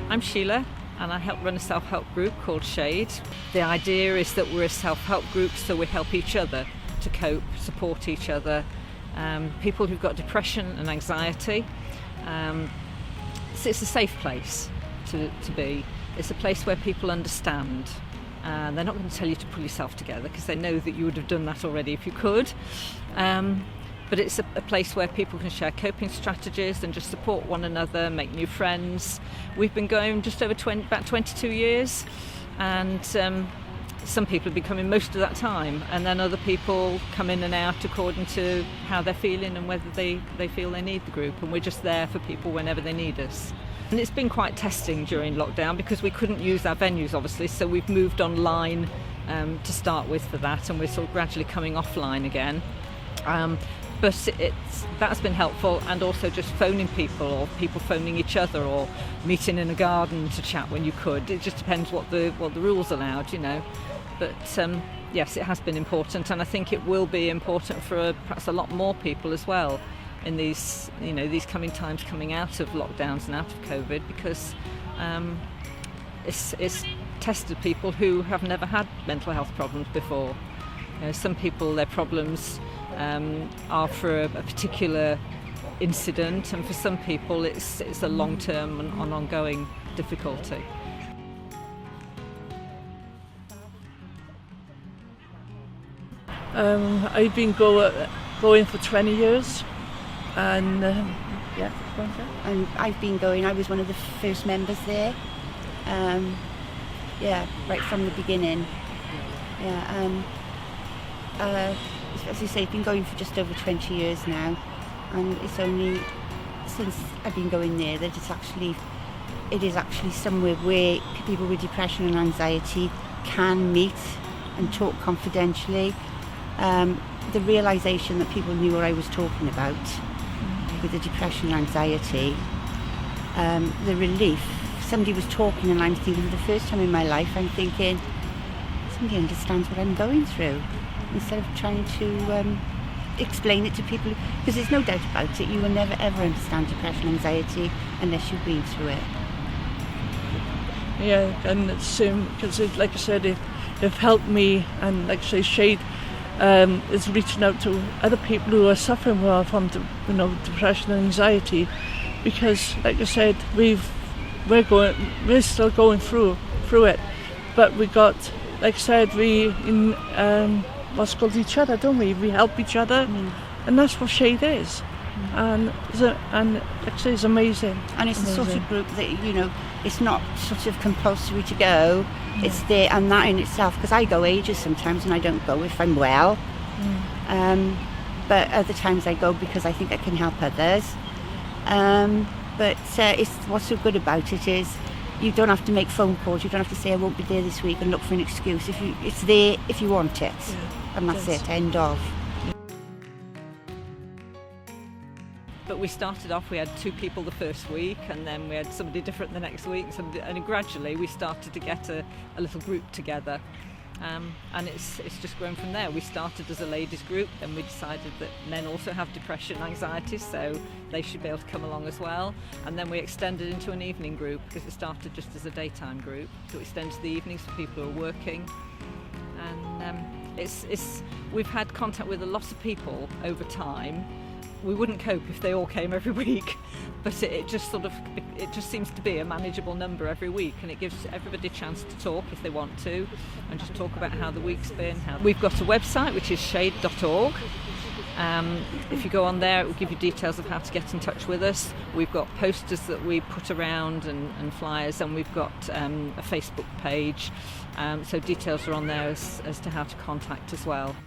I'm Sheila and I help run a self-help group called Shade. The idea is that we're a self-help group, so we help each other to cope, support each other. People who've got depression and anxiety. So it's a safe place to be. It's a place where people understand. They're not going to tell you to pull yourself together because they know that you would have done that already if you could. But it's a place where people can share coping strategies and just support one another, make new friends. We've been going just over about 22 years, and some people have been coming most of that time, and then other people come in and out according to how they're feeling and whether they feel they need the group, and we're just there for people whenever they need us. And it's been quite testing during lockdown because we couldn't use our venues obviously, so we've moved online to start with for that, and we're sort of gradually coming offline again. But that's been helpful, and also just phoning people or people phoning each other or meeting in a garden to chat when you could. It just depends what the rules allowed, you know. But yes, it has been important, and I think it will be important for perhaps a lot more people as well in these coming times coming out of lockdowns and out of COVID, because it's tested people who have never had mental health problems before. You know, some people, their problems are for a particular incident, and for some people it's a long-term and ongoing difficulty. I've been going for 20 years, and and I've been going. I was one of the first members there. Right from the beginning. As you say, I've been going for just over 20 years now, and it's only since I've been going there that it is actually somewhere where people with depression and anxiety can meet and talk confidentially. The realisation that people knew what I was talking about with the depression and anxiety, the relief. Somebody was talking and I'm thinking, for the first time in my life, I'm thinking, somebody understands what I'm going through, instead of trying to explain it to people, because there's no doubt about it, you will never ever understand depression and anxiety unless you've been through it. Yeah, and it's because like I said, they've helped me, and like I say, Shade is reaching out to other people who are suffering from depression and anxiety, because like I said, we're still going through it, but we got, like I said, we what's called each other, don't we? We help each other, and that's what Shade is. And like I say, it's amazing. And it's the sort of group that, it's not sort of compulsory to go. It's there, and that in itself, because I go ages sometimes and I don't go if I'm well. But other times I go because I think I can help others. But what's so good about it is you don't have to make phone calls. You don't have to say I won't be there this week and look for an excuse. It's there if you want it, and that's it. End of. But we started off, we had 2 people the first week, and then we had somebody different the next week, and gradually we started to get a little group together, and it's just grown from there. We started as a ladies group, then we decided that men also have depression and anxiety, so they should be able to come along as well, and then we extended into an evening group, because it started just as a daytime group, so it extended to the evenings for people who are working. And we've had contact with a lot of people over time. We wouldn't cope if they all came every week, but it just seems to be a manageable number every week, and it gives everybody a chance to talk if they want to, and just talk about how the week's been. We've got a website which is shade.org. If you go on there, it will give you details of how to get in touch with us. We've got posters that we put around and flyers, and we've got a Facebook page, so details are on there as to how to contact as well.